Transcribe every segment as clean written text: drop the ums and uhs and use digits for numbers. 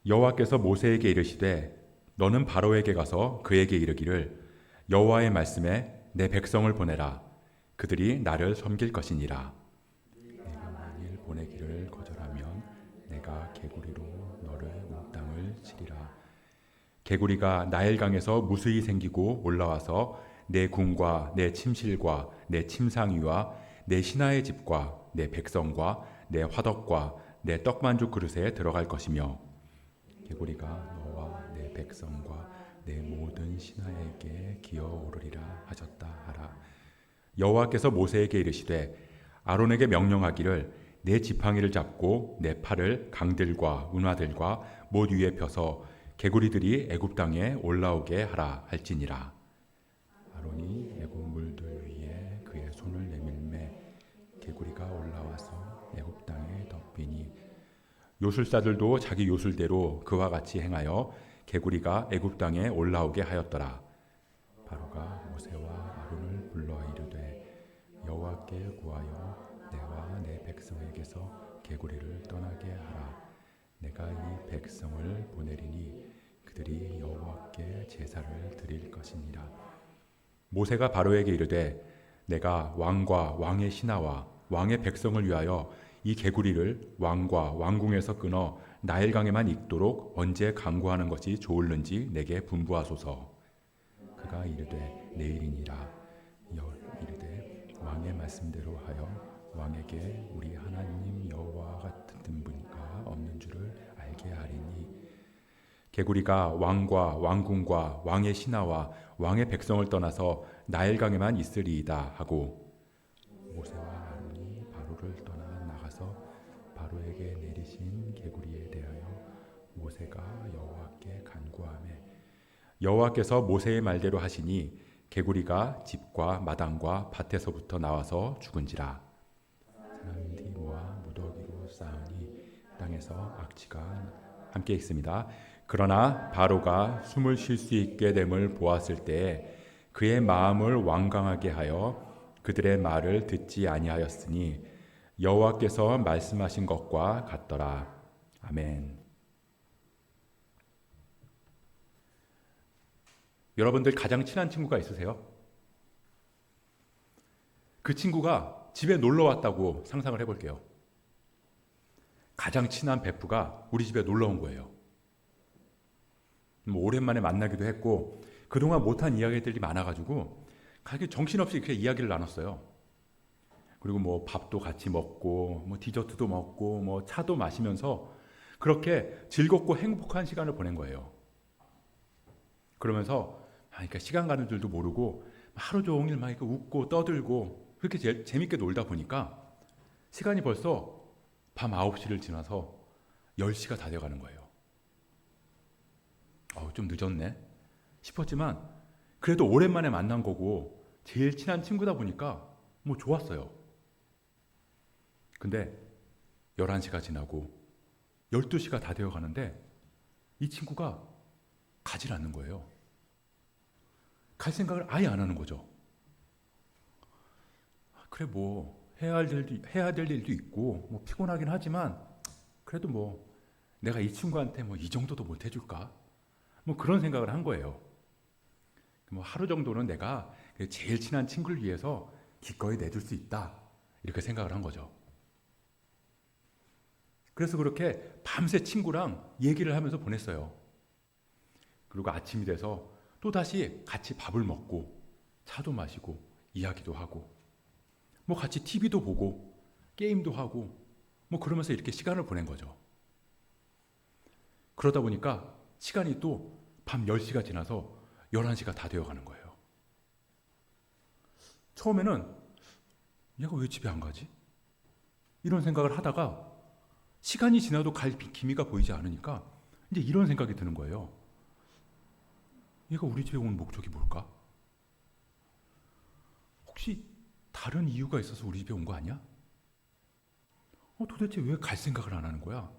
여호와께서 모세에게 이르시되 너는 바로에게 가서 그에게 이르기를 여호와의 말씀에 내 백성을 보내라. 그들이 나를 섬길 것이니라. 내가 만일 보내기를 거절하면 내가 개구리로 너를 온 땅을 치리라. 개구리가 나일강에서 무수히 생기고 올라와서 내 궁과 내 침실과 내 침상위와 내 신하의 집과 내 백성과 내 화덕과 내 떡만죽 그릇에 들어갈 것이며 개구리가 너와 내 백성과 내 모든 신하에게 기어오르리라 하셨다 하라. 여호와께서 모세에게 이르시되 아론에게 명령하기를 내 지팡이를 잡고 내 팔을 강들과 운하들과 못 위에 펴서 개구리들이 애굽 땅에 올라오게 하라 할지니라. 아론이 애굽 물들 위에 그의 손을 내밀매 개구리가 올라와서 애굽 땅에 덮이니 요술사들도 자기 요술대로 그와 같이 행하여 개구리가 애굽 땅에 올라오게 하였더라. 바로가 모세와 아론을 불러 이르되 여호와께 구하여 내와 내 백성에게서 개구리를 떠나게 하라. 내가 이 백성을 보내리니 그들이 여호와께 제사를 드릴 것이니라. 모세가 바로에게 이르되 내가 왕과 왕의 신하와 왕의 백성을 위하여 이 개구리를 왕과 왕궁에서 끊어 나일강에만 있도록 언제 강구하는 것이 좋을는지 내게 분부하소서. 그가 이르되 내일이니라. 이르되 왕의 말씀대로 하여 왕에게 우리 하나님 여호와 같은 분과 없는 줄을 알게 하리니 개구리가 왕과 왕궁과 왕의 신하와 왕의 백성을 떠나서 나일강에만 있으리이다 하고 모세와 아론이 바로를 떠나 나가서 바로에게 내리신 개구리에 대하여 모세가 여호와께 간구하매 여호와께서 모세의 말대로 하시니 개구리가 집과 마당과 밭에서부터 나와서 죽은지라. 사람들이 모아 무더기로 쌓으니 땅에서 악취가 함께 있습니다. 그러나 바로가 숨을 쉴 수 있게 됨을 보았을 때에 그의 마음을 완강하게 하여 그들의 말을 듣지 아니하였으니 여호와께서 말씀하신 것과 같더라. 아멘. 여러분들 가장 친한 친구가 있으세요? 그 친구가 집에 놀러 왔다고 상상을 해볼게요. 가장 친한 베프가 우리 집에 놀러 온 거예요. 오랜만에 만나기도 했고 그동안 못한 이야기들이 많아가지고 정신없이 이렇게 이야기를 나눴어요. 그리고 뭐 밥도 같이 먹고 뭐 디저트도 먹고 뭐 차도 마시면서 그렇게 즐겁고 행복한 시간을 보낸 거예요. 그러면서 그러니까 시간 가는 줄도 모르고 하루 종일 막 이렇게 웃고 떠들고 그렇게 재밌게 놀다 보니까 시간이 벌써 밤 9시를 지나서 10시가 다 돼가는 거예요. 좀 늦었네 싶었지만 그래도 오랜만에 만난 거고 제일 친한 친구다 보니까 뭐 좋았어요. 근데 11시가 지나고 12시가 다 되어 가는데 이 친구가 가질 않는 거예요. 갈 생각을 아예 안 하는 거죠. 그래 뭐 해야 될 일도 있고 뭐 피곤하긴 하지만 그래도 뭐 내가 이 친구한테 뭐 이 정도도 못 해줄까? 뭐 그런 생각을 한 거예요. 뭐 하루 정도는 내가 제일 친한 친구를 위해서 기꺼이 내줄 수 있다 이렇게 생각을 한 거죠. 그래서 그렇게 밤새 친구랑 얘기를 하면서 보냈어요. 그리고 아침이 돼서 또 다시 같이 밥을 먹고 차도 마시고 이야기도 하고 뭐 같이 TV도 보고 게임도 하고 뭐 그러면서 이렇게 시간을 보낸 거죠. 그러다 보니까 시간이 또 밤 10시가 지나서 11시가 다 되어가는 거예요. 처음에는 얘가 왜 집에 안 가지? 이런 생각을 하다가 시간이 지나도 갈 기미가 보이지 않으니까 이제 이런 생각이 드는 거예요. 얘가 우리 집에 온 목적이 뭘까? 혹시 다른 이유가 있어서 우리 집에 온 거 아니야? 도대체 왜 갈 생각을 안 하는 거야?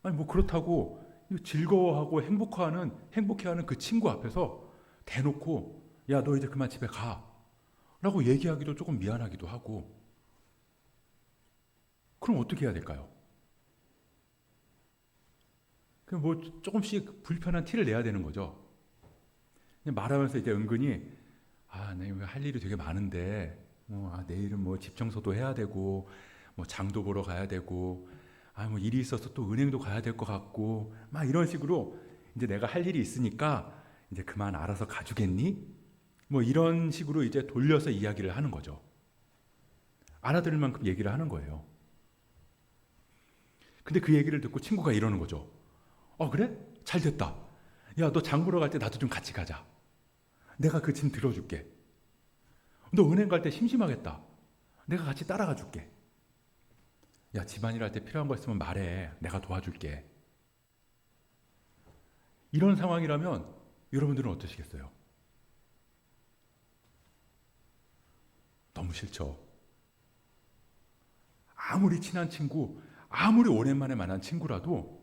아니 뭐 그렇다고 즐거워하고 행복해하는 그 친구 앞에서 대놓고 야 너 이제 그만 집에 가 라고 얘기하기도 조금 미안하기도 하고 그럼 어떻게 해야 될까요? 뭐 조금씩 불편한 티를 내야 되는 거죠. 말하면서 이제 은근히 내가 할 일이 되게 많은데 내일은 뭐 집 청소도 해야 되고 뭐 장도 보러 가야 되고 뭐 일이 있어서 또 은행도 가야 될 것 같고 막 이런 식으로 이제 내가 할 일이 있으니까 이제 그만 알아서 가주겠니? 뭐 이런 식으로 이제 돌려서 이야기를 하는 거죠. 알아들을 만큼 얘기를 하는 거예요. 근데 그 얘기를 듣고 친구가 이러는 거죠. 그래? 잘 됐다. 야, 너 장 보러 갈 때 나도 좀 같이 가자. 내가 그 짐 들어줄게. 너 은행 갈 때 심심하겠다. 내가 같이 따라가 줄게. 야, 집안일 할 때 필요한 거 있으면 말해. 내가 도와줄게. 이런 상황이라면 여러분들은 어떠시겠어요? 너무 싫죠. 아무리 친한 친구, 아무리 오랜만에 만난 친구라도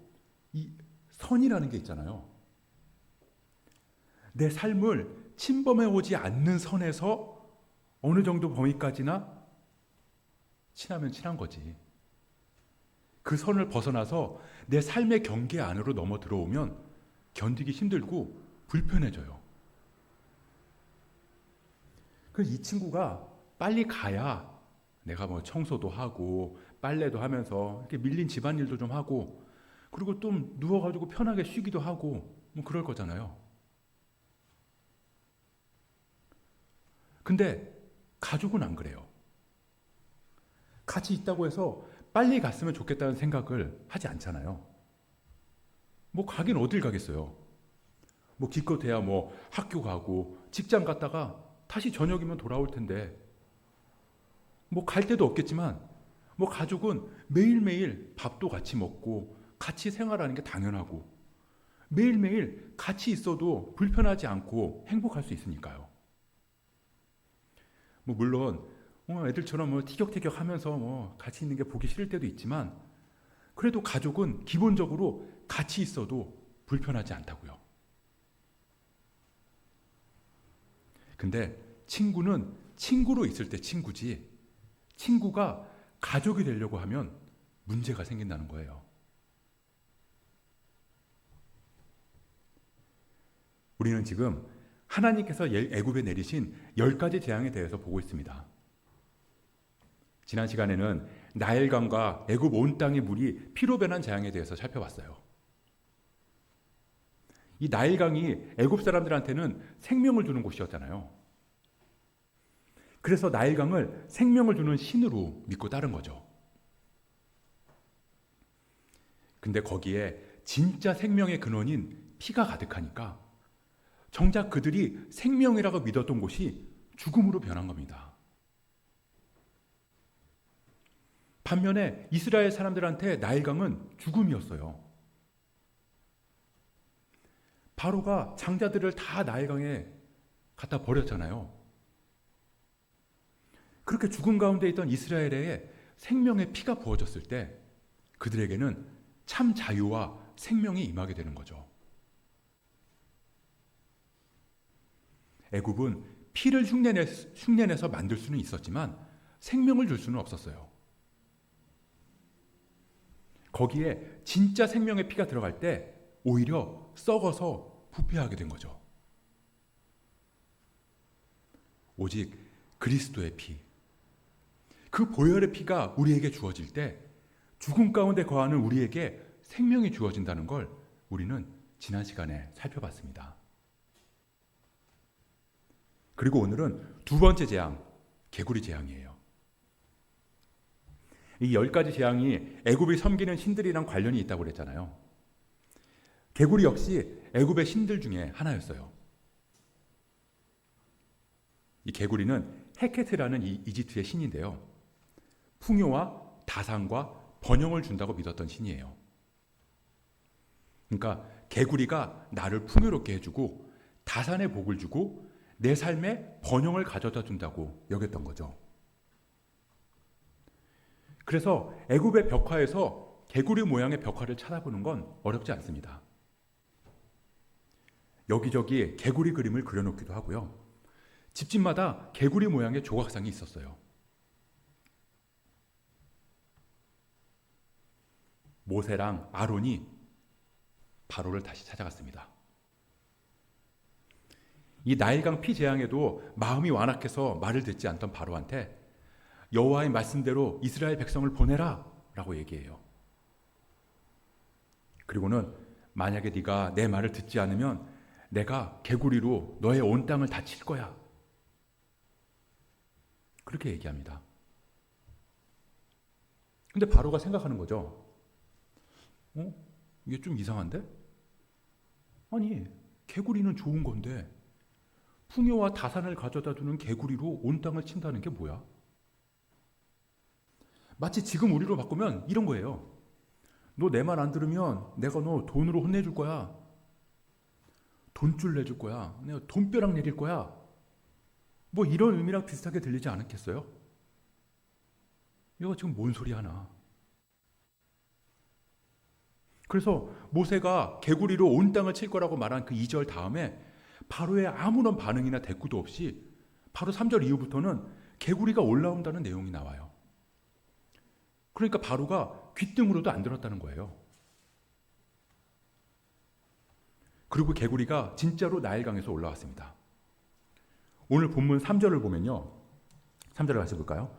이 선이라는 게 있잖아요. 내 삶을 침범해 오지 않는 선에서 어느 정도 범위까지나 친하면 친한 거지. 그 선을 벗어나서 내 삶의 경계 안으로 넘어 들어오면 견디기 힘들고 불편해져요. 그래서 이 친구가 빨리 가야 내가 뭐 청소도 하고 빨래도 하면서 이렇게 밀린 집안일도 좀 하고 그리고 좀 누워가지고 편하게 쉬기도 하고 뭐 그럴 거잖아요. 근데 가족은 안 그래요. 같이 있다고 해서 빨리 갔으면 좋겠다는 생각을 하지 않잖아요. 뭐 가긴 어딜 가겠어요. 뭐 기껏해야 뭐 학교 가고 직장 갔다가 다시 저녁이면 돌아올 텐데 뭐 갈 데도 없겠지만 뭐 가족은 매일매일 밥도 같이 먹고 같이 생활하는 게 당연하고 매일매일 같이 있어도 불편하지 않고 행복할 수 있으니까요. 뭐 물론 애들처럼 뭐 티격태격 하면서 뭐 같이 있는 게 보기 싫을 때도 있지만 그래도 가족은 기본적으로 같이 있어도 불편하지 않다고요. 근데 친구는 친구로 있을 때 친구지 친구가 가족이 되려고 하면 문제가 생긴다는 거예요. 우리는 지금 하나님께서 애굽에 내리신 10가지 재앙에 대해서 보고 있습니다. 지난 시간에는 나일강과 애굽 온 땅의 물이 피로 변한 재앙에 대해서 살펴봤어요. 이 나일강이 애굽 사람들한테는 생명을 주는 곳이었잖아요. 그래서 나일강을 생명을 주는 신으로 믿고 따른 거죠. 근데 거기에 진짜 생명의 근원인 피가 가득하니까 정작 그들이 생명이라고 믿었던 곳이 죽음으로 변한 겁니다. 반면에 이스라엘 사람들한테 나일강은 죽음이었어요. 바로가 장자들을 다 나일강에 갖다 버렸잖아요. 그렇게 죽음 가운데 있던 이스라엘에 생명의 피가 부어졌을 때 그들에게는 참 자유와 생명이 임하게 되는 거죠. 애굽은 피를 흉내내서 만들 수는 있었지만 생명을 줄 수는 없었어요. 거기에 진짜 생명의 피가 들어갈 때 오히려 썩어서 부패하게 된 거죠. 오직 그리스도의 피, 그 보혈의 피가 우리에게 주어질 때 죽음 가운데 거하는 우리에게 생명이 주어진다는 걸 우리는 지난 시간에 살펴봤습니다. 그리고 오늘은 두 번째 재앙, 개구리 재앙이에요. 이 10가지 재앙이 애굽이 섬기는 신들이랑 관련이 있다고 그랬잖아요. 개구리 역시 애굽의 신들 중에 하나였어요. 이 개구리는 헤케트라는 이집트의 신인데요. 풍요와 다산과 번영을 준다고 믿었던 신이에요. 그러니까 개구리가 나를 풍요롭게 해주고 다산의 복을 주고 내 삶에 번영을 가져다 준다고 여겼던 거죠. 그래서 애굽의 벽화에서 개구리 모양의 벽화를 찾아보는 건 어렵지 않습니다. 여기저기 개구리 그림을 그려놓기도 하고요. 집집마다 개구리 모양의 조각상이 있었어요. 모세랑 아론이 바로를 다시 찾아갔습니다. 이 나일강 피재앙에도 마음이 완악해서 말을 듣지 않던 바로한테 여호와의 말씀대로 이스라엘 백성을 보내라 라고 얘기해요. 그리고는 만약에 네가 내 말을 듣지 않으면 내가 개구리로 너의 온 땅을 다 칠 거야. 그렇게 얘기합니다. 근데 바로가 생각하는 거죠. 이게 좀 이상한데? 아니, 개구리는 좋은 건데 풍요와 다산을 가져다 두는 개구리로 온 땅을 친다는 게 뭐야? 마치 지금 우리로 바꾸면 이런 거예요. 너 내 말 안 들으면 내가 너 돈으로 혼내줄 거야. 돈줄 내줄 거야. 내가 돈벼락 내릴 거야. 뭐 이런 의미랑 비슷하게 들리지 않았겠어요? 이거 지금 뭔 소리 하나. 그래서 모세가 개구리로 온 땅을 칠 거라고 말한 그 2절 다음에 바로의 아무런 반응이나 대꾸도 없이 바로 3절 이후부터는 개구리가 올라온다는 내용이 나와요. 그러니까 바로가 귓등으로도 안 들었다는 거예요. 그리고 개구리가 진짜로 나일강에서 올라왔습니다. 오늘 본문 3절을 보면요. 3절을 같이 볼까요?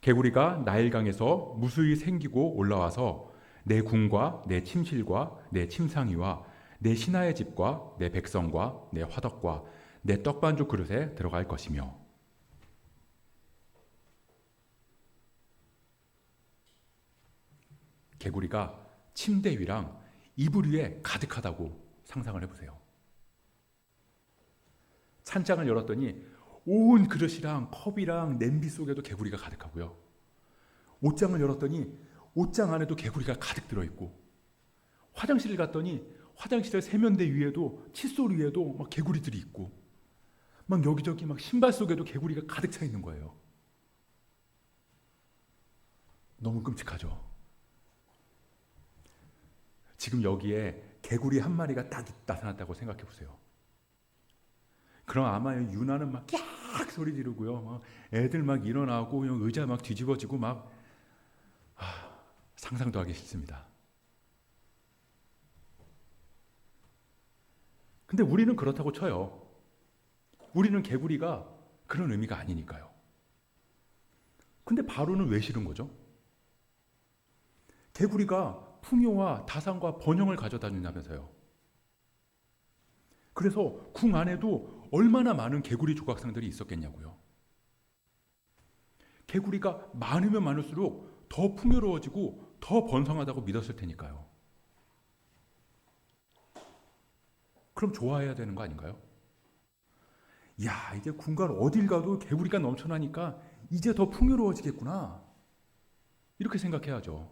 개구리가 나일강에서 무수히 생기고 올라와서 내 궁과 내 침실과 내 침상이와 내 신하의 집과 내 백성과 내 화덕과 내 떡반죽 그릇에 들어갈 것이며. 개구리가 침대 위랑 이불 위에 가득하다고 상상을 해보세요. 찬장을 열었더니 온 그릇이랑 컵이랑 냄비 속에도 개구리가 가득하고요. 옷장을 열었더니 옷장 안에도 개구리가 가득 들어있고, 화장실을 갔더니 화장실의 세면대 위에도 칫솔 위에도 막 개구리들이 있고, 막 여기저기 막 신발 속에도 개구리가 가득 차 있는 거예요. 너무 끔찍하죠. 지금 여기에 개구리 한 마리가 딱 나타났다고 생각해 보세요. 그럼 아마 유나는 막 깍 소리 지르고요. 막 애들 막 일어나고 의자 막 뒤집어지고 막 상상도 하기 싫습니다. 근데 우리는 그렇다고 쳐요. 우리는 개구리가 그런 의미가 아니니까요. 근데 바로는 왜 싫은 거죠? 개구리가 풍요와 다산과 번영을 가져다 준다면서요. 그래서 궁 안에도 얼마나 많은 개구리 조각상들이 있었겠냐고요. 개구리가 많으면 많을수록 더 풍요로워지고 더 번성하다고 믿었을 테니까요. 그럼 좋아해야 되는 거 아닌가요? 야, 이제 궁궐 어딜 가도 개구리가 넘쳐나니까 이제 더 풍요로워지겠구나. 이렇게 생각해야죠.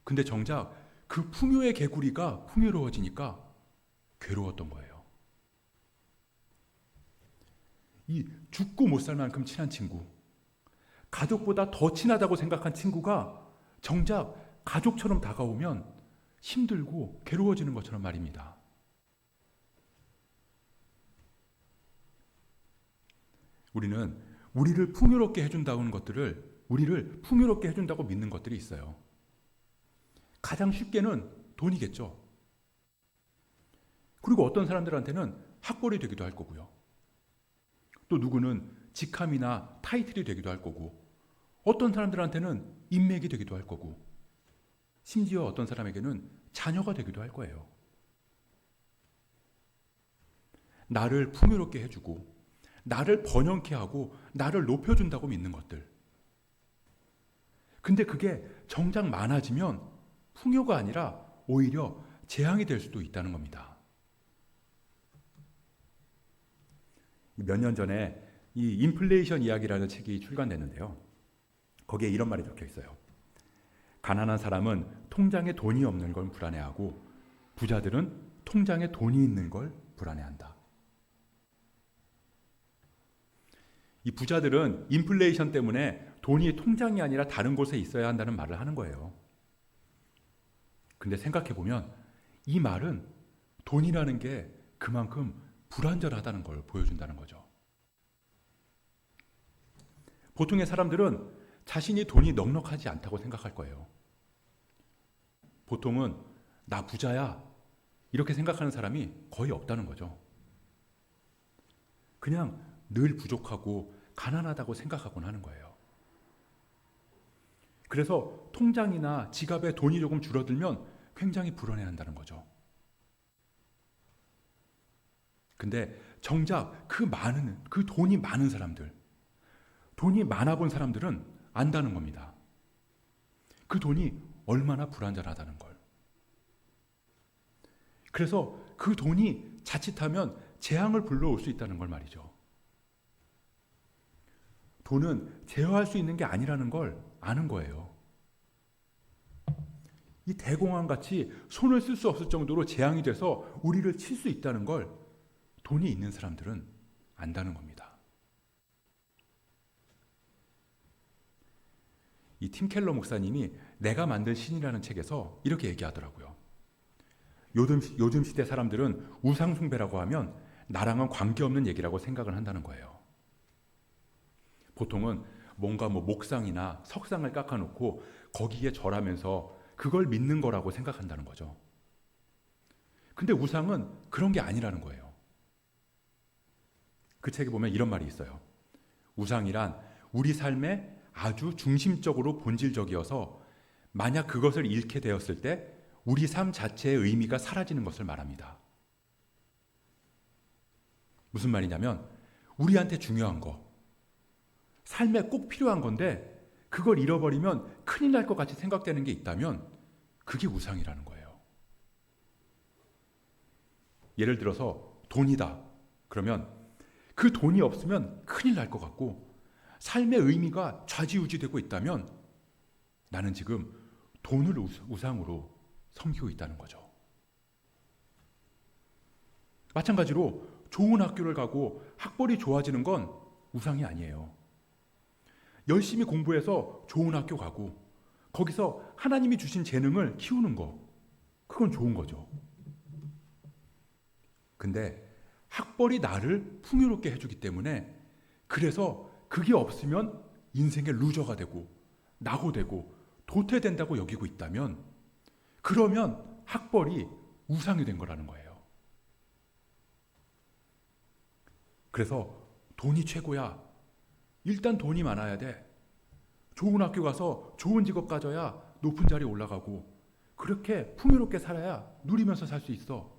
근데 정작 그 풍요의 개구리가 풍요로워지니까 괴로웠던 거예요. 이 죽고 못 살 만큼 친한 친구, 가족보다 더 친하다고 생각한 친구가 정작 가족처럼 다가오면 힘들고 괴로워지는 것처럼 말입니다. 우리는 우리를 풍요롭게 해준다는 것들을, 우리를 풍요롭게 해준다고 믿는 것들이 있어요. 가장 쉽게는 돈이겠죠. 그리고 어떤 사람들한테는 학벌이 되기도 할 거고요. 또 누구는 직함이나 타이틀이 되기도 할 거고, 어떤 사람들한테는 인맥이 되기도 할 거고, 심지어 어떤 사람에게는 자녀가 되기도 할 거예요. 나를 풍요롭게 해주고, 나를 번영케 하고, 나를 높여준다고 믿는 것들. 근데 그게 정작 많아지면 풍요가 아니라 오히려 재앙이 될 수도 있다는 겁니다. 몇 년 전에 이 인플레이션 이야기라는 책이 출간됐는데요. 거기에 이런 말이 적혀 있어요. 가난한 사람은 통장에 돈이 없는 걸 불안해하고 부자들은 통장에 돈이 있는 걸 불안해한다. 이 부자들은 인플레이션 때문에 돈이 통장이 아니라 다른 곳에 있어야 한다는 말을 하는 거예요. 근데 생각해보면 이 말은 돈이라는 게 그만큼 불완전하다는 걸 보여준다는 거죠. 보통의 사람들은 자신이 돈이 넉넉하지 않다고 생각할 거예요. 보통은 나 부자야 이렇게 생각하는 사람이 거의 없다는 거죠. 그냥 늘 부족하고 가난하다고 생각하곤 하는 거예요. 그래서 통장이나 지갑에 돈이 조금 줄어들면 굉장히 불안해한다는 거죠. 근데 정작 그 돈이 많은 사람들, 돈이 많아 본 사람들은 안다는 겁니다. 그 돈이 얼마나 불안전하다는 걸. 그래서 그 돈이 자칫하면 재앙을 불러올 수 있다는 걸 말이죠. 돈은 제어할 수 있는 게 아니라는 걸 아는 거예요. 이 대공황같이 손을 쓸 수 없을 정도로 재앙이 돼서 우리를 칠 수 있다는 걸 돈이 있는 사람들은 안다는 겁니다. 이 팀 켈러 목사님이 내가 만든 신이라는 책에서 이렇게 얘기하더라고요. 요즘 시대 사람들은 우상 숭배라고 하면 나랑은 관계없는 얘기라고 생각을 한다는 거예요. 보통은 뭔가 목상이나 석상을 깎아놓고 거기에 절하면서 그걸 믿는 거라고 생각한다는 거죠. 근데 우상은 그런 게 아니라는 거예요. 그 책에 보면 이런 말이 있어요. 우상이란 우리 삶에 아주 중심적으로 본질적이어서 만약 그것을 잃게 되었을 때 우리 삶 자체의 의미가 사라지는 것을 말합니다. 무슨 말이냐면 우리한테 중요한 거, 삶에 꼭 필요한 건데 그걸 잃어버리면 큰일 날 것 같이 생각되는 게 있다면 그게 우상이라는 거예요. 예를 들어서 돈이다. 그러면 그 돈이 없으면 큰일 날 것 같고 삶의 의미가 좌지우지되고 있다면 나는 지금 돈을 우상으로 섬기고 있다는 거죠. 마찬가지로 좋은 학교를 가고 학벌이 좋아지는 건 우상이 아니에요. 열심히 공부해서 좋은 학교 가고 거기서 하나님이 주신 재능을 키우는 거, 그건 좋은 거죠. 근데 학벌이 나를 풍요롭게 해주기 때문에 그래서 그게 없으면 인생의 루저가 되고 낙오되고 도태된다고 여기고 있다면 그러면 학벌이 우상이 된 거라는 거예요. 그래서 돈이 최고야. 일단 돈이 많아야 돼. 좋은 학교 가서 좋은 직업 가져야 높은 자리에 올라가고 그렇게 풍요롭게 살아야 누리면서 살 수 있어.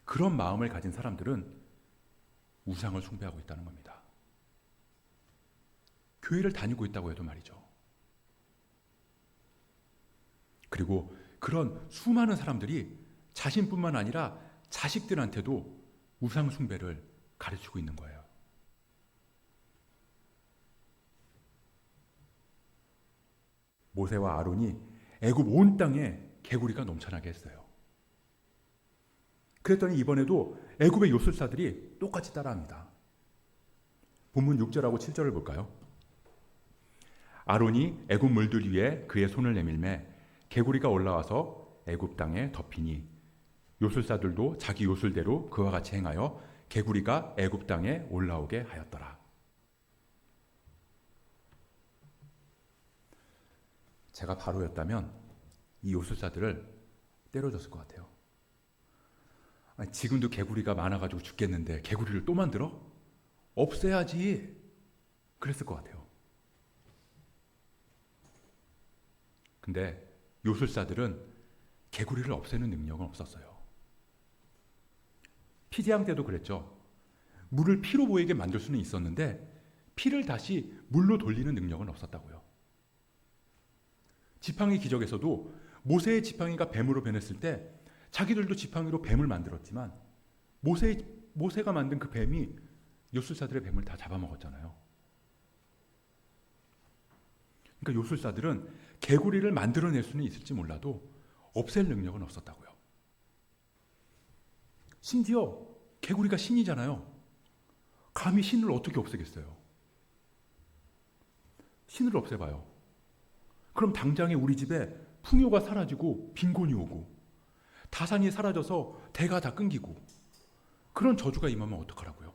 그런 마음을 가진 사람들은 우상을 숭배하고 있다는 겁니다. 교회를 다니고 있다고 해도 말이죠. 그리고 그런 수많은 사람들이 자신뿐만 아니라 자식들한테도 우상 숭배를 가르치고 있는 거예요. 모세와 아론이 애굽 온 땅에 개구리가 넘쳐나게 했어요. 그랬더니 이번에도 애굽의 요술사들이 똑같이 따라합니다. 본문 6절하고 7절을 볼까요? 아론이 애굽 물들 위에 그의 손을 내밀매 개구리가 올라와서 애굽 땅에 덮이니 요술사들도 자기 요술대로 그와 같이 행하여 개구리가 애굽 땅에 올라오게 하였더라. 제가 바로였다면 이 요술사들을 때려줬을 것 같아요. 아니, 지금도 개구리가 많아가지고 죽겠는데 개구리를 또 만들어? 없애야지. 그랬을 것 같아요. 근데 요술사들은 개구리를 없애는 능력은 없었어요. 피제왕 때도 그랬죠. 물을 피로 보이게 만들 수는 있었는데 피를 다시 물로 돌리는 능력은 없었다고요. 지팡이 기적에서도 모세의 지팡이가 뱀으로 변했을 때 자기들도 지팡이로 뱀을 만들었지만 모세가 만든 그 뱀이 요술사들의 뱀을 다 잡아먹었잖아요. 그러니까 요술사들은 개구리를 만들어낼 수는 있을지 몰라도 없앨 능력은 없었다고요. 심지어 개구리가 신이잖아요. 감히 신을 어떻게 없애겠어요? 신을 없애봐요. 그럼 당장에 우리 집에 풍요가 사라지고 빈곤이 오고 다산이 사라져서 대가 다 끊기고 그런 저주가 임하면 어떡하라고요?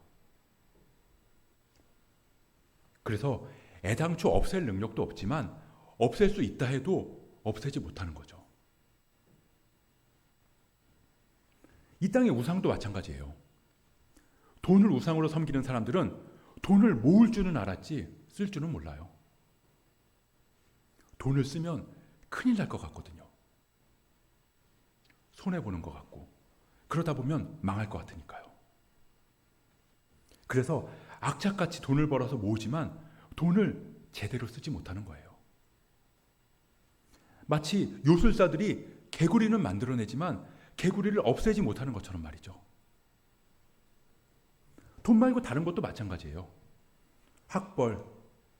그래서 애당초 없앨 능력도 없지만 없앨 수 있다 해도 없애지 못하는 거죠. 이 땅의 우상도 마찬가지예요. 돈을 우상으로 섬기는 사람들은 돈을 모을 줄은 알았지 쓸 줄은 몰라요. 돈을 쓰면 큰일 날 것 같거든요. 손해보는 것 같고 그러다 보면 망할 것 같으니까요. 그래서 악착같이 돈을 벌어서 모으지만 돈을 제대로 쓰지 못하는 거예요. 마치 요술사들이 개구리는 만들어내지만 개구리를 없애지 못하는 것처럼 말이죠. 돈 말고 다른 것도 마찬가지예요. 학벌,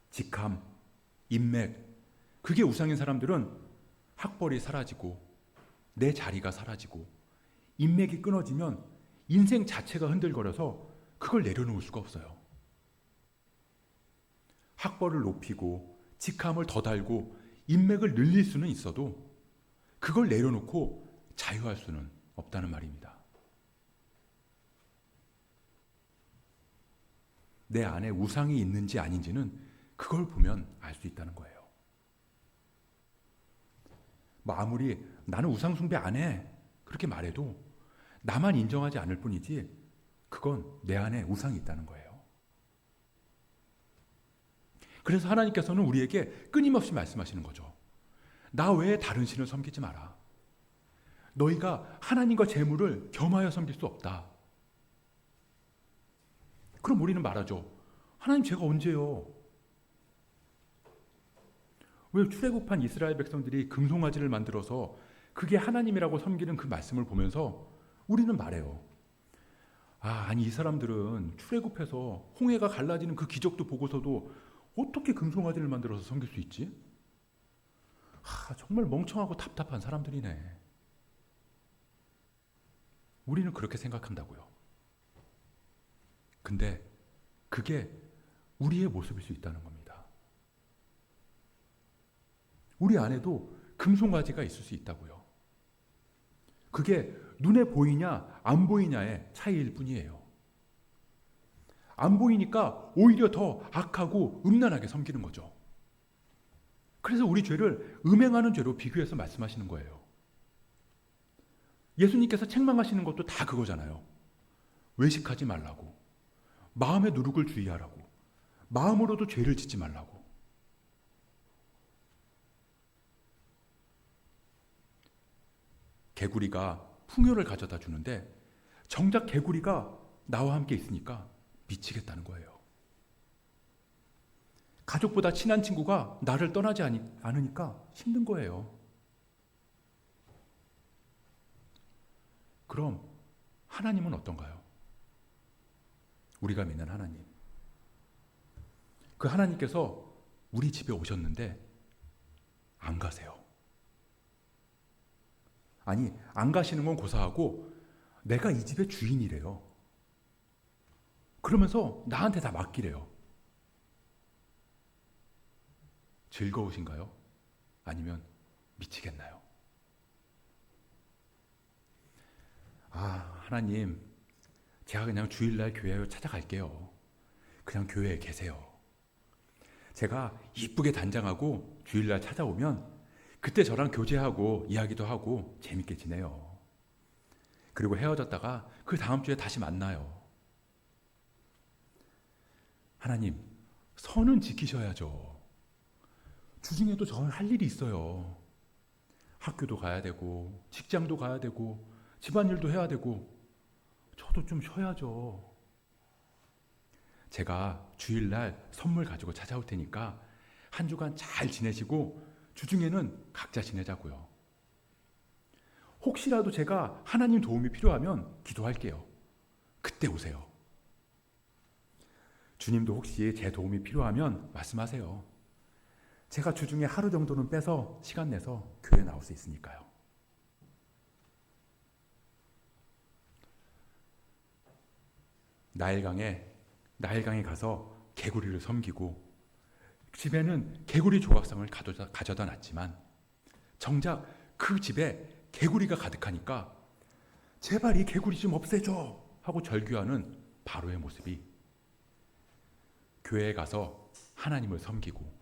직함, 인맥, 그게 우상인 사람들은 학벌이 사라지고 내 자리가 사라지고 인맥이 끊어지면 인생 자체가 흔들거려서 그걸 내려놓을 수가 없어요. 학벌을 높이고 직함을 더 달고 인맥을 늘릴 수는 있어도 그걸 내려놓고 자유할 수는 없다는 말입니다. 내 안에 우상이 있는지 아닌지는 그걸 보면 알 수 있다는 거예요. 아무리 나는 우상 숭배 안 해 그렇게 말해도 나만 인정하지 않을 뿐이지 그건 내 안에 우상이 있다는 거예요. 그래서 하나님께서는 우리에게 끊임없이 말씀하시는 거죠. 나 외에 다른 신을 섬기지 마라. 너희가 하나님과 재물을 겸하여 섬길 수 없다. 그럼 우리는 말하죠. 하나님 제가 언제요? 왜 출애굽한 이스라엘 백성들이 금송아지를 만들어서 그게 하나님이라고 섬기는 그 말씀을 보면서 우리는 말해요. 아니 이 사람들은 출애굽해서 홍해가 갈라지는 그 기적도 보고서도 어떻게 금송아지를 만들어서 섬길 수 있지? 정말 멍청하고 답답한 사람들이네. 우리는 그렇게 생각한다고요. 근데 그게 우리의 모습일 수 있다는 겁니다. 우리 안에도 금송아지가 있을 수 있다고요. 그게 눈에 보이냐 안 보이냐의 차이일 뿐이에요. 안 보이니까 오히려 더 악하고 음란하게 섬기는 거죠. 그래서 우리 죄를 음행하는 죄로 비교해서 말씀하시는 거예요. 예수님께서 책망하시는 것도 다 그거잖아요. 외식하지 말라고, 마음의 누룩을 주의하라고, 마음으로도 죄를 짓지 말라고. 개구리가 풍요를 가져다 주는데 정작 개구리가 나와 함께 있으니까 미치겠다는 거예요. 가족보다 친한 친구가 나를 떠나지 않으니까 힘든 거예요. 그럼 하나님은 어떤가요? 우리가 믿는 하나님. 그 하나님께서 우리 집에 오셨는데 안 가세요. 아니, 안 가시는 건 고사하고 내가 이 집의 주인이래요. 그러면서 나한테 다 맡기래요. 즐거우신가요? 아니면 미치겠나요? 하나님, 제가 그냥 주일날 교회에 찾아갈게요. 그냥 교회에 계세요. 제가 이쁘게 단장하고 주일날 찾아오면 그때 저랑 교제하고 이야기도 하고 재밌게 지내요. 그리고 헤어졌다가 그 다음 주에 다시 만나요. 하나님, 선은 지키셔야죠. 주중에도 저 할 일이 있어요. 학교도 가야 되고 직장도 가야 되고 집안일도 해야 되고 저도 좀 쉬어야죠. 제가 주일날 선물 가지고 찾아올 테니까 한 주간 잘 지내시고 주중에는 각자 지내자고요. 혹시라도 제가 하나님 도움이 필요하면 기도할게요. 그때 오세요. 주님도 혹시 제 도움이 필요하면 말씀하세요. 제가 주중에 하루 정도는 빼서 시간 내서 교회 나올 수 있으니까요. 나일강에 가서 개구리를 섬기고 집에는 개구리 조각상을 가져다 놨지만 정작 그 집에 개구리가 가득하니까 제발 이 개구리 좀 없애줘 하고 절규하는 바로의 모습이 교회에 가서 하나님을 섬기고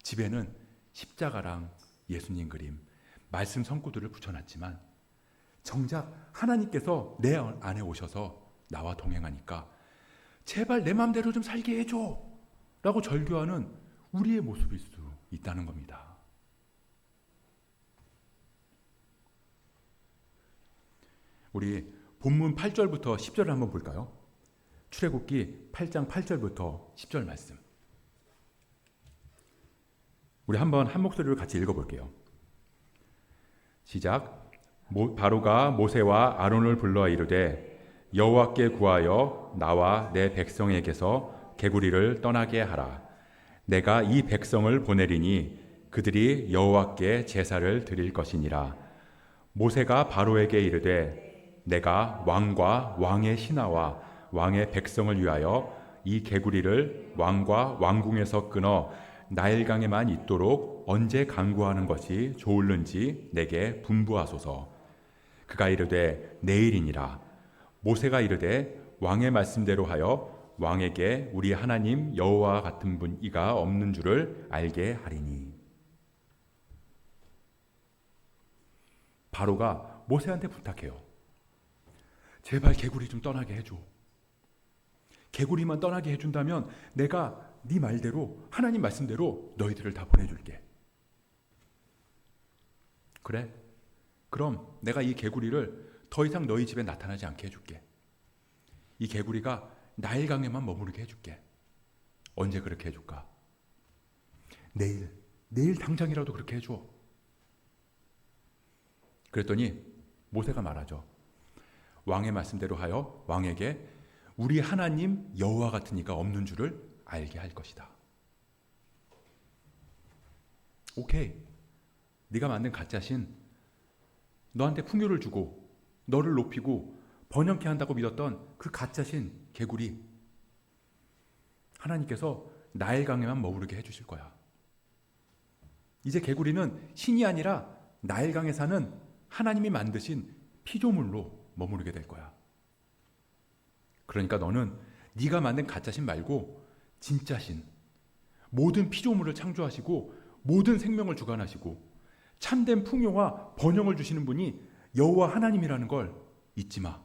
집에는 십자가랑 예수님 그림, 말씀 성구들을 붙여놨지만 정작 하나님께서 내 안에 오셔서 나와 동행하니까 제발 내 마음대로 좀 살게 해줘 라고 절규하는 우리의 모습일 수 있다는 겁니다. 우리 본문 8절부터 10절을 한번 볼까요? 출애굽기 8장 8절부터 10절 말씀. 우리 한번 한 목소리로 같이 읽어볼게요. 시작. 바로가 모세와 아론을 불러 이르되 여호와께 구하여 나와 내 백성에게서 개구리를 떠나게 하라. 내가 이 백성을 보내리니 그들이 여호와께 제사를 드릴 것이니라. 모세가 바로에게 이르되 내가 왕과 왕의 신하와 왕의 백성을 위하여 이 개구리를 왕과 왕궁에서 끊어 나일강에만 있도록 언제 강구하는 것이 좋을는지 내게 분부하소서. 그가 이르되 내일이니라. 모세가 이르되 왕의 말씀대로 하여 왕에게 우리 하나님 여호와 같은 분이가 없는 줄을 알게 하리니. 바로가 모세한테 부탁해요. 제발 개구리 좀 떠나게 해줘. 개구리만 떠나게 해준다면 내가 네 말대로 하나님 말씀대로 너희들을 다 보내줄게. 그래? 그럼 내가 이 개구리를 더 이상 너희 집에 나타나지 않게 해줄게. 이 개구리가 나일강에만 머무르게 해줄게. 언제 그렇게 해줄까? 내일 당장이라도 그렇게 해줘. 그랬더니 모세가 말하죠. 왕의 말씀대로 하여 왕에게 우리 하나님 여호와 같은 이가 없는 줄을 알게 할 것이다. 오케이. 네가 만든 가짜신 너한테 풍요를 주고 너를 높이고 번영케 한다고 믿었던 그 가짜신 개구리, 하나님께서 나일강에만 머무르게 해주실 거야. 이제 개구리는 신이 아니라 나일강에 사는 하나님이 만드신 피조물로 머무르게 될 거야. 그러니까 너는 네가 만든 가짜신 말고 진짜 신, 모든 피조물을 창조하시고 모든 생명을 주관하시고 참된 풍요와 번영을 주시는 분이 여호와 하나님이라는 걸 잊지 마.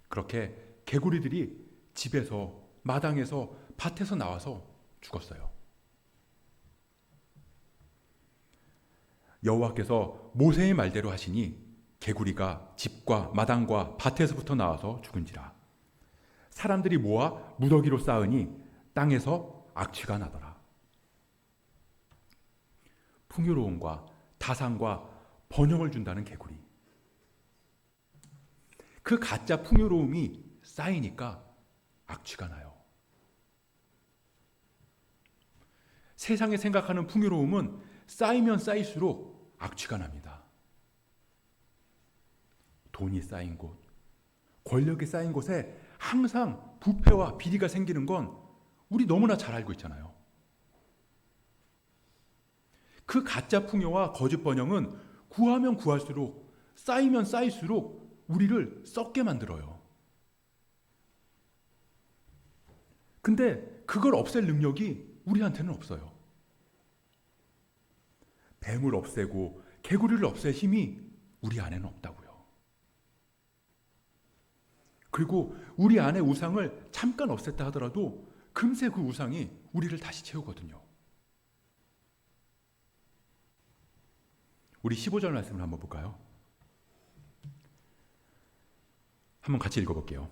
그렇게 개구리들이 집에서, 마당에서, 밭에서 나와서 죽었어요. 여호와께서 모세의 말대로 하시니 개구리가 집과 마당과 밭에서부터 나와서 죽은지라. 사람들이 모아 무더기로 쌓으니 땅에서 악취가 나더라. 풍요로움과 다산과 번영을 준다는 개구리. 그 가짜 풍요로움이 쌓이니까 악취가 나요. 세상에 생각하는 풍요로움은 쌓이면 쌓일수록 악취가 납니다. 돈이 쌓인 곳, 권력이 쌓인 곳에 항상 부패와 비리가 생기는 건 우리 너무나 잘 알고 있잖아요. 그 가짜 풍요와 거짓 번영은 구하면 구할수록, 쌓이면 쌓일수록 우리를 썩게 만들어요. 근데 그걸 없앨 능력이 우리한테는 없어요. 뱀을 없애고 개구리를 없앨 힘이 우리 안에는 없다고요. 그리고 우리 안의 우상을 잠깐 없앴다 하더라도 금세 그 우상이 우리를 다시 채우거든요. 우리 15절 말씀을 한번 볼까요? 한번 같이 읽어볼게요.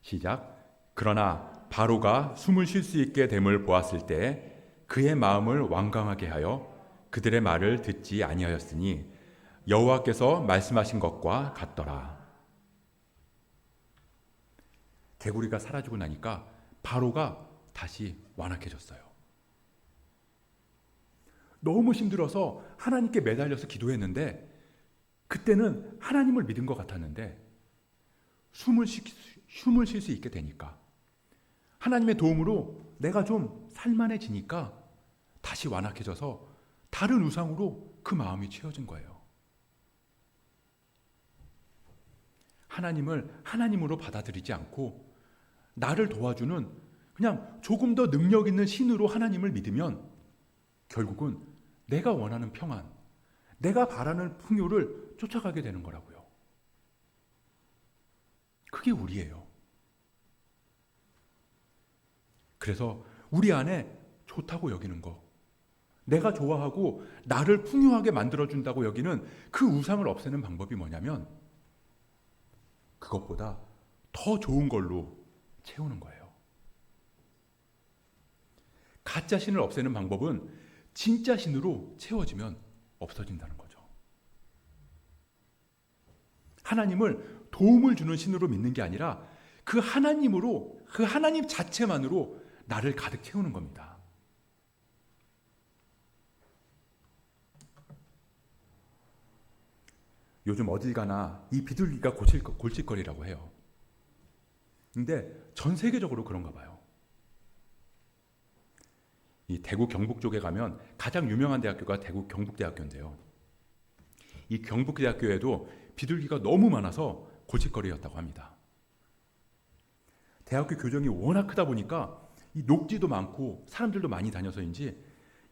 시작. 그러나 바로가 숨을 쉴 수 있게 됨을 보았을 때 그의 마음을 완강하게 하여 그들의 말을 듣지 아니하였으니 여호와께서 말씀하신 것과 같더라. 개구리가 사라지고 나니까 바로가 다시 완악해졌어요. 너무 힘들어서 하나님께 매달려서 기도했는데 그때는 하나님을 믿은 것 같았는데 숨을 쉴 수 있게 되니까 하나님의 도움으로 내가 좀 살만해지니까 다시 완악해져서 다른 우상으로 그 마음이 채워진 거예요. 하나님을 하나님으로 받아들이지 않고 나를 도와주는 그냥 조금 더 능력 있는 신으로 하나님을 믿으면 결국은 내가 원하는 평안, 내가 바라는 풍요를 쫓아가게 되는 거라고요. 그게 우리예요. 그래서 우리 안에 좋다고 여기는 거, 내가 좋아하고 나를 풍요하게 만들어준다고 여기는 그 우상을 없애는 방법이 뭐냐면 그것보다 더 좋은 걸로 채우는 거예요. 가짜 신을 없애는 방법은 진짜 신으로 채워지면 없어진다는 거죠. 하나님을 도움을 주는 신으로 믿는 게 아니라 그 하나님으로, 그 하나님 자체만으로 나를 가득 채우는 겁니다. 요즘 어딜 가나 이 비둘기가 골칫거리라고 해요. 근데 전 세계적으로 그런가 봐요. 이 대구 경북 쪽에 가면 가장 유명한 대학교가 대구 경북대학교인데요. 이 경북대학교에도 비둘기가 너무 많아서 골칫거리였다고 합니다. 대학교 교정이 워낙 크다 보니까 이 녹지도 많고 사람들도 많이 다녀서인지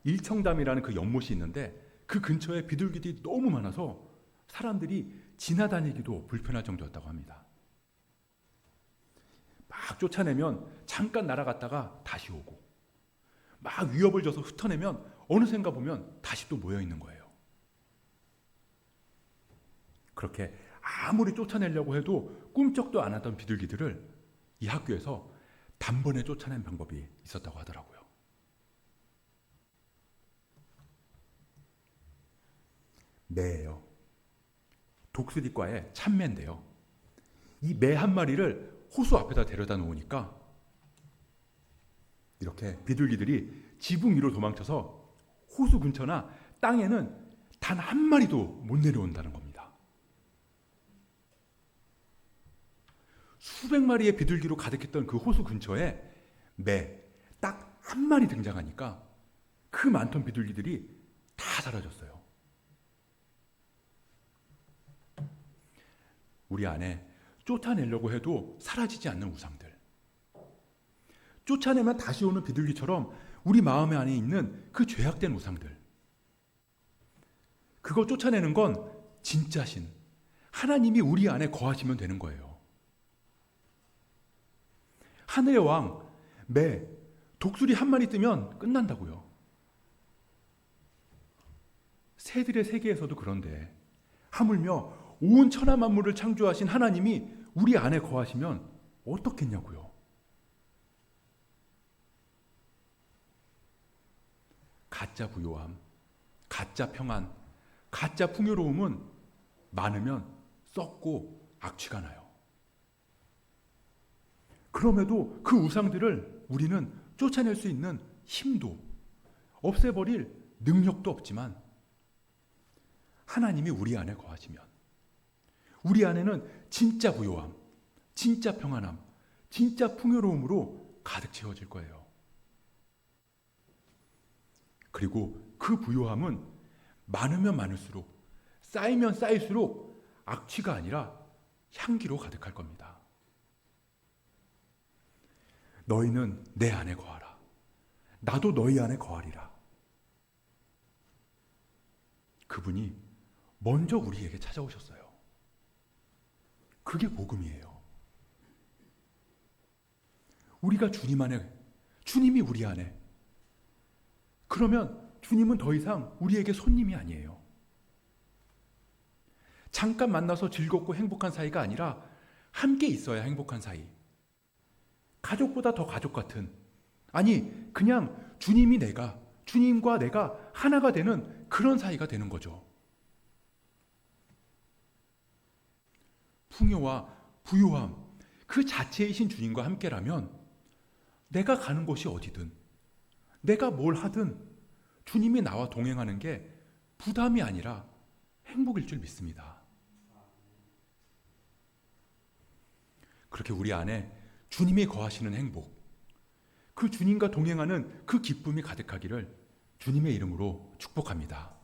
일청담이라는 그 연못이 있는데 그 근처에 비둘기들이 너무 많아서 사람들이 지나다니기도 불편할 정도였다고 합니다. 막 쫓아내면 잠깐 날아갔다가 다시 오고, 막 위협을 줘서 흩어내면 어느샌가 보면 다시 또 모여 있는 거예요. 그렇게 아무리 쫓아내려고 해도 꿈쩍도 안 하던 비둘기들을 이 학교에서 단번에 쫓아낸 방법이 있었다고 하더라고요. 매예요. 독수리과의 참매인데요. 이 매 한 마리를 호수 앞에다 데려다 놓으니까 이렇게 비둘기들이 지붕 위로 도망쳐서 호수 근처나 땅에는 단 한 마리도 못 내려온다는 겁니다. 수백 마리의 비둘기로 가득했던 그 호수 근처에 매 딱 한 마리 등장하니까 그 많던 비둘기들이 다 사라졌어요. 우리 안에 쫓아내려고 해도 사라지지 않는 우상들, 쫓아내면 다시 오는 비둘기처럼 우리 마음 안에 있는 그 죄악된 우상들, 그거 쫓아내는 건 진짜 신, 하나님이 우리 안에 거하시면 되는 거예요. 하늘의 왕, 매, 독수리 한 마리 뜨면 끝난다고요. 새들의 세계에서도 그런데 하물며 온 천하 만물을 창조하신 하나님이 우리 안에 거하시면 어떻겠냐고요. 가짜 부요함, 가짜 평안, 가짜 풍요로움은 많으면 썩고 악취가 나요. 그럼에도 그 우상들을 우리는 쫓아낼 수 있는 힘도, 없애버릴 능력도 없지만 하나님이 우리 안에 거하시면 우리 안에는 진짜 부요함, 진짜 평안함, 진짜 풍요로움으로 가득 채워질 거예요. 그리고 그 부요함은 많으면 많을수록, 쌓이면 쌓일수록 악취가 아니라 향기로 가득할 겁니다. 너희는 내 안에 거하라. 나도 너희 안에 거하리라. 그분이 먼저 우리에게 찾아오셨어요. 그게 복음이에요. 우리가 주님 안에, 주님이 우리 안에. 그러면 주님은 더 이상 우리에게 손님이 아니에요. 잠깐 만나서 즐겁고 행복한 사이가 아니라 함께 있어야 행복한 사이. 가족보다 더 가족 같은, 아니 그냥 주님이 내가, 주님과 내가 하나가 되는 그런 사이가 되는 거죠. 풍요와 부요함 그 자체이신 주님과 함께라면 내가 가는 곳이 어디든, 내가 뭘 하든 주님이 나와 동행하는 게 부담이 아니라 행복일 줄 믿습니다. 그렇게 우리 안에 주님이 거하시는 행복, 그 주님과 동행하는 그 기쁨이 가득하기를 주님의 이름으로 축복합니다.